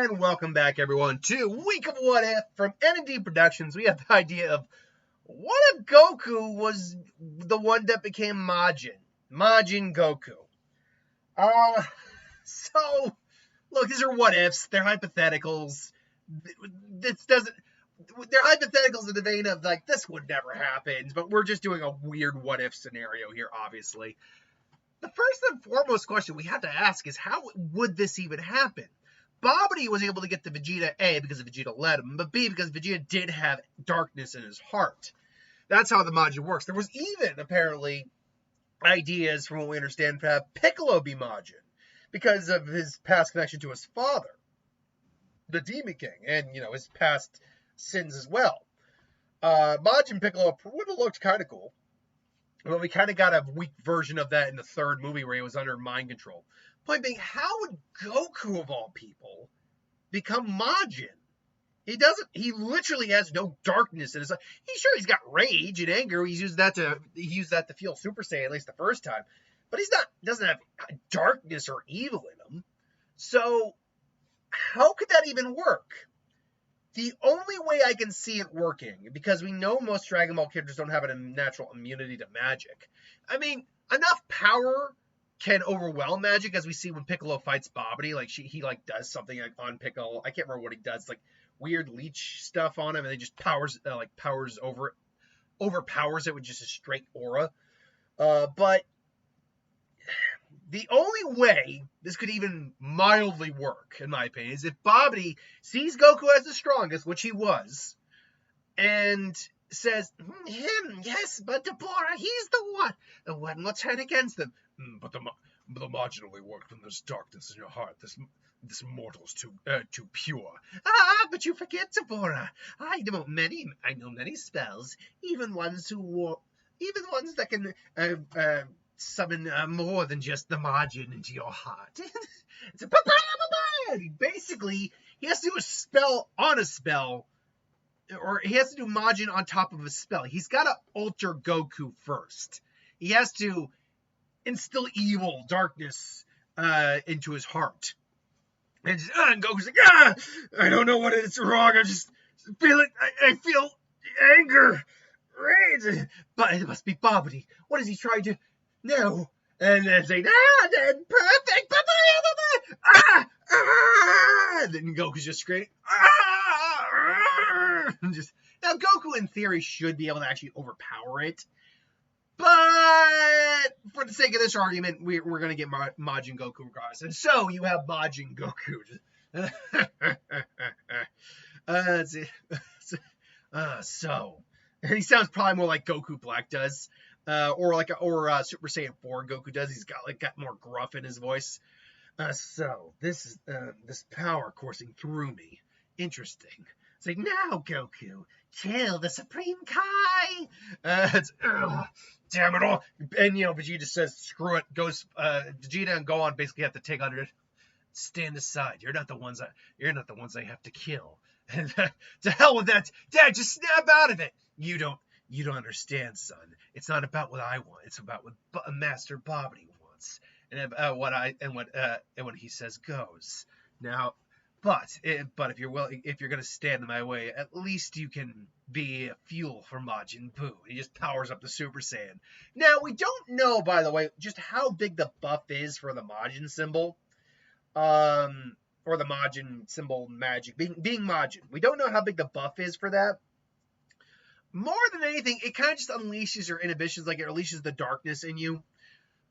And welcome back, everyone, to Week of What If from N&D Productions. We have the idea of, what if Goku was the one that became Majin? Majin Goku. So, look, these are what ifs. They're hypotheticals. They're hypotheticals in the vein of, like, this would never happen, but we're just doing a weird what if scenario here, obviously. The first and foremost question we have to ask is, how would this even happen? Babidi was able to get to Vegeta, A, because Vegeta let him, but B, because Vegeta did have darkness in his heart. That's how the Majin works. There was even, apparently, ideas, from what we understand, to have Piccolo be Majin, because of his past connection to his father, the Demon King, and, his past sins as well. Majin Piccolo would have looked kind of cool. But we kind of got a weak version of that in the third movie where he was under mind control. Point being, how would Goku, of all people, become Majin? He literally has no darkness in his life. He's got rage and anger. He used that to feel Super Saiyan, at least the first time. But doesn't have darkness or evil in him. So, how could that even work? The only way I can see it working, because we know most Dragon Ball characters don't have a natural immunity to magic. I mean, enough power can overwhelm magic, as we see when Piccolo fights Babidi. Like, he does something on Piccolo. I can't remember what he does, like weird leech stuff on him, and they just overpowers it with just a straight aura. But the only way this could even mildly work, in my opinion, is if Babidi sees Goku as the strongest, which he was, and says, him, yes, but Deborah, he's the one will turn against them. But the Majin only worked when there's darkness in your heart. This mortal's too pure. But you forget, Deborah. I know many spells, even ones that can summon more than just the Majin into your heart. It's a basically, he has to do a spell on a spell, or he has to do Majin on top of a spell. He's got to alter Goku first. He has to instill evil, darkness into his heart. And Goku's like, I don't know what is wrong. I just feel it. I feel anger, rage. But it must be Babidi. What is he trying to? No. And then say, then perfect. And then Goku's just screaming, and just, now Goku in theory should be able to actually overpower it. But for the sake of this argument, we're going to get Majin Goku regardless. And so you have Majin Goku. Let's see. So he sounds probably more like Goku Black does, or Super Saiyan 4 Goku does. He's got more gruff in his voice. So this is this power coursing through me. Interesting. It's like, now Goku, kill the Supreme Kai. Damn it all. And Vegeta says, screw it. Goes Vegeta and Gohan basically have to take under it. Stand aside. You're not the ones I have to kill. And to hell with that. Dad, just snap out of it. You don't understand, son. It's not about what I want. It's about what Master Babidi wants. And what he says goes. Now, but if you're going to stand in my way, at least you can be a fuel for Majin Buu. He just powers up the Super Saiyan. Now, we don't know, by the way, just how big the buff is for the Majin symbol. Or the Majin symbol magic. Being Majin. We don't know how big the buff is for that. More than anything, it kind of just unleashes your inhibitions, like it releases the darkness in you.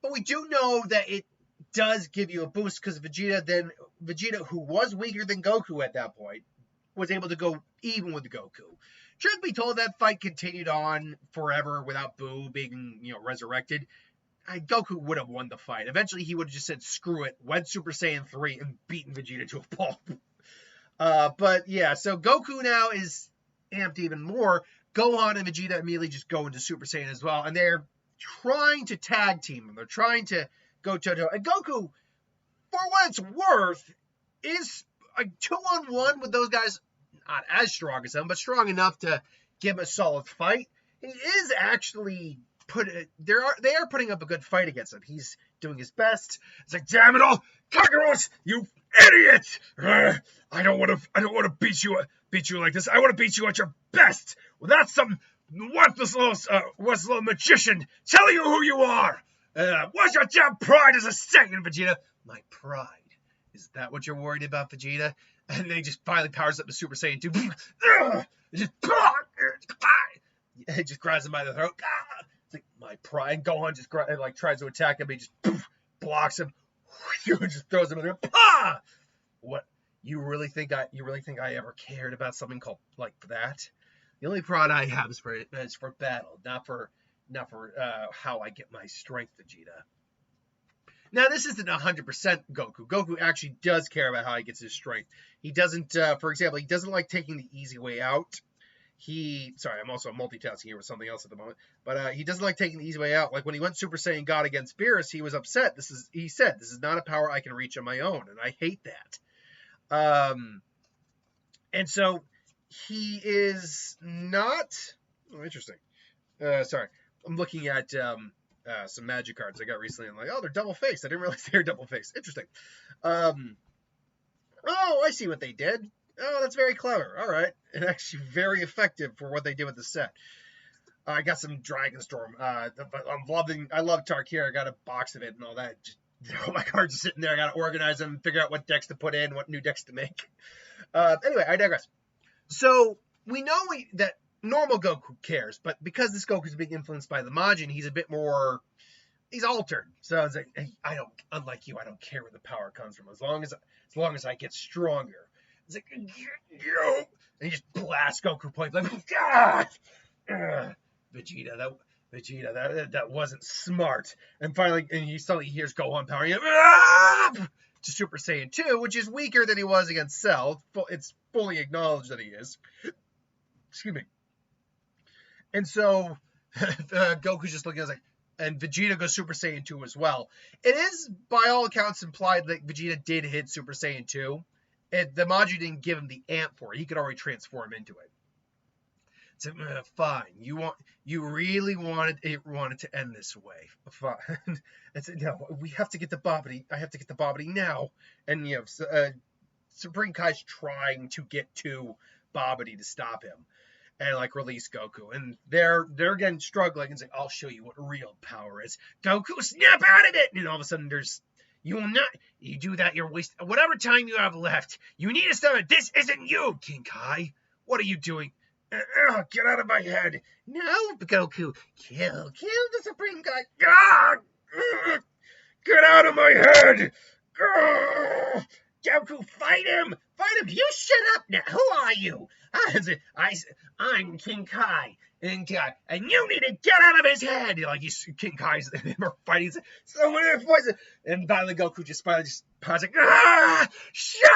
But we do know that it does give you a boost, because Vegeta, who was weaker than Goku at that point, was able to go even with Goku. Truth be told, that fight continued on forever without Buu being, resurrected. Goku would have won the fight. Eventually, he would have just said, screw it, went Super Saiyan 3 and beaten Vegeta to a pulp. But yeah, so Goku now is amped even more. Gohan and Vegeta immediately just go into Super Saiyan as well, and they're trying to tag team them. They're trying to go toe-to-toe. And Goku, for what it's worth, is a 2-on-1 with those guys, not as strong as them, but strong enough to give him a solid fight. He is actually they are putting up a good fight against him. He's doing his best. It's like, damn it all, Kakarot, you idiot! I don't want to beat you like this. I want to beat you at your best. Without some worthless little magician telling you who you are. What's your damn pride as a Saiyan, Vegeta? My pride. Is that what you're worried about, Vegeta? And then he just finally powers up to Super Saiyan 2. He just grabs him by the throat. It's like, my pride. Gohan just tries to attack him. He just blocks him. Just throws him in there. What? You really think I ever cared about something called like that? The only pride I have is for battle, not for how I get my strength, Vegeta. Now, this isn't 100% Goku. Goku actually does care about how he gets his strength. He doesn't, for example, he doesn't like taking the easy way out. Sorry, I'm also multitasking here with something else at the moment. But he doesn't like taking the easy way out. Like when he went Super Saiyan God against Beerus, he was upset. He said, this is not a power I can reach on my own, and I hate that. And so he is not. Oh, interesting. Sorry, I'm looking at some magic cards I got recently. I'm like, oh, they're double faced. I didn't realize they were double faced. Interesting. Oh, I see what they did. Oh, that's very clever. All right. And actually very effective for what they did with the set. I got some Dragon Storm. I love Tarkir. I got a box of it and all that. Just, all my cards are sitting there. I got to organize them, figure out what decks to put in, what new decks to make. Anyway, I digress. So we know that normal Goku cares, but because this Goku is being influenced by the Majin, he's a bit more. He's altered. So it's like, hey, unlike you, I don't care where the power comes from. As long as I get stronger. It's like, and he just blasts Goku point blank. God! Vegeta, that wasn't smart. And finally, he suddenly hears Gohan powering up to Super Saiyan 2, which is weaker than he was against Cell. It's fully acknowledged that he is. Excuse me. And so Goku's just looking at it like, and Vegeta goes Super Saiyan 2 as well. It is, by all accounts, implied that Vegeta did hit Super Saiyan 2. The Majin didn't give him the amp for it. He could already transform into it. So fine. You really wanted to end this way. Fine. I said, no, we have to get the Babidi. I have to get the Babidi now. And Supreme Kai's trying to get to Babidi to stop him and release Goku. And they're again struggling and saying, I'll show you what real power is. Goku, snap out of it! And all of a sudden you will not. You do that, you're wasting whatever time you have left. You need to stop it. This isn't you, King Kai. What are you doing? Get out of my head. No, Goku. Kill the Supreme Kai. Get out of my head. Goku, fight him. You shut up now. Who are you? I'm King Kai. And you need to get out of his head. King Kai's fighting. So many voices. And finally, Goku just powers shut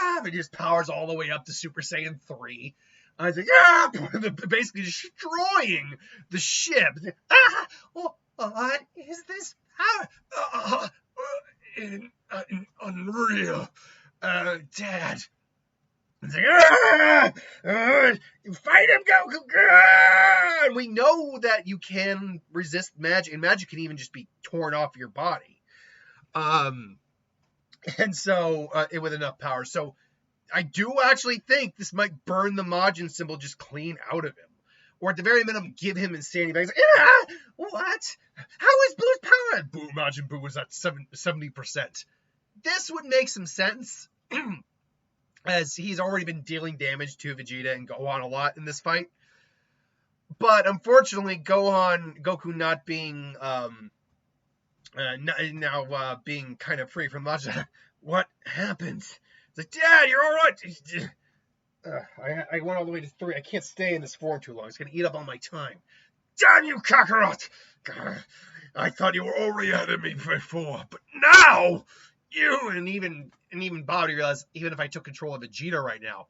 up! And just powers all the way up to Super Saiyan 3. I was like, basically destroying the ship. What is this power? Unreal. Dad. It's like, fight him, Goku! And we know that you can resist magic, and magic can even just be torn off your body. And so, with enough power. So, I do actually think this might burn the Majin symbol just clean out of him. Or at the very minimum, give him insanity back. What? How is Boo's power? Boo, Majin Buu was at 70%. This would make some sense. As he's already been dealing damage to Vegeta and Gohan a lot in this fight. But unfortunately, Goku not being being kind of free from Majin. What happened? It's like, Dad, you're all right. I went all the way to 3. I can't stay in this form too long. It's gonna eat up all my time. Damn you, Kakarot! I thought you were already ahead of me before, but now you and even Bobby realized even if I took control of Vegeta right now,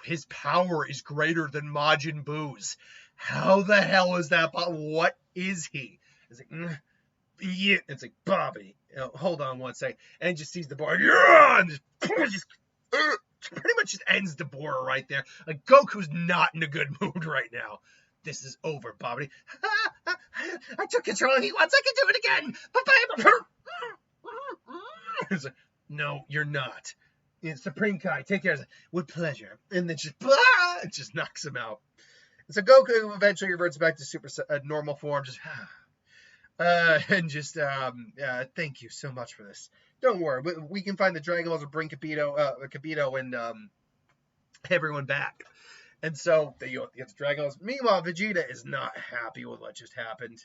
his power is greater than Majin Buu's. How the hell is that? What is he? It's like, yeah. It's like, Bobby, hold on one second, and he just sees the board, and just pretty much just ends the board right there. Like, Goku's not in a good mood right now. This is over, Bobby. I took control. He wants. I can do it again. Bye-bye. No, you're not. It's Supreme Kai. Take care of it. With pleasure. And then just, it just knocks him out. And so Goku eventually reverts back to super normal form. Just, and just, thank you so much for this. Don't worry. We can find the Dragon Balls to bring Kibito and everyone back. And so they get the Dragon Balls. Meanwhile, Vegeta is not happy with what just happened.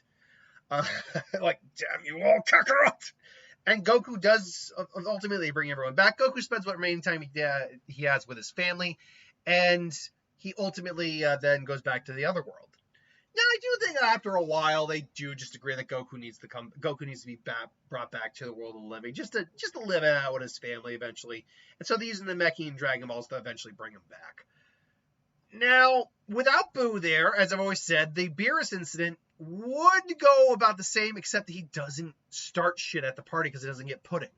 Like, damn you all, Kakarot! And Goku does ultimately bring everyone back. Goku spends what remaining time he has with his family, and he ultimately then goes back to the other world. Now, I do think after a while they do just agree that Goku needs to be brought back to the world of the living, just to live it out with his family eventually. And so they're using the Meki and Dragon Balls to eventually bring him back. Now, without Boo there, as I've always said, the Beerus incident would go about the same, except that he doesn't start shit at the party because he doesn't get pudding,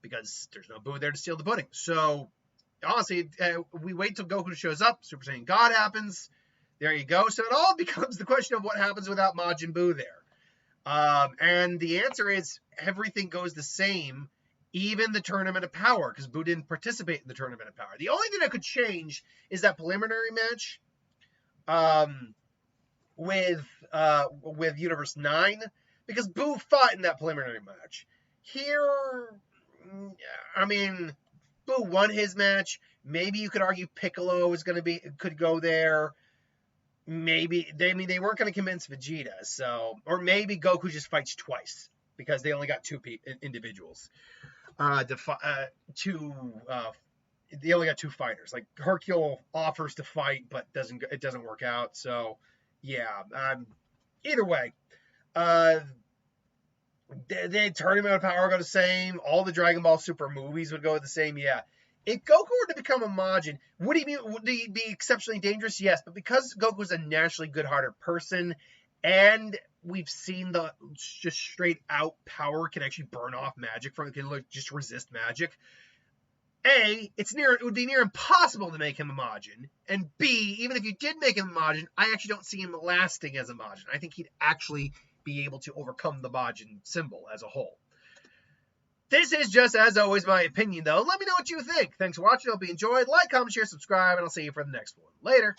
because there's no Boo there to steal the pudding. So, honestly, we wait till Goku shows up, Super Saiyan God happens, there you go. So it all becomes the question of what happens without Majin Buu there. And the answer is everything goes the same, even the Tournament of Power, because Buu didn't participate in the Tournament of Power. The only thing that could change is that preliminary match with Universe 9, because Buu fought in that preliminary match. Here, I mean, Buu won his match. Maybe you could argue Piccolo could go there. Maybe they weren't going to convince Vegeta, so, or maybe Goku just fights twice because they only got two individuals. They only got two fighters. Like Hercule offers to fight, but it doesn't work out. So yeah, either way, the Tournament of Power go the same. All the Dragon Ball Super movies would go the same. Yeah. If Goku were to become a Majin, would he be exceptionally dangerous? Yes, but because Goku's a naturally good-hearted person, and we've seen the just straight-out power can actually burn off magic just resist magic. A, it would be near impossible to make him a Majin, and B, even if you did make him a Majin, I actually don't see him lasting as a Majin. I think he'd actually be able to overcome the Majin symbol as a whole. This is just, as always, my opinion, though. Let me know what you think. Thanks for watching. I hope you enjoyed. Like, comment, share, subscribe, and I'll see you for the next one. Later.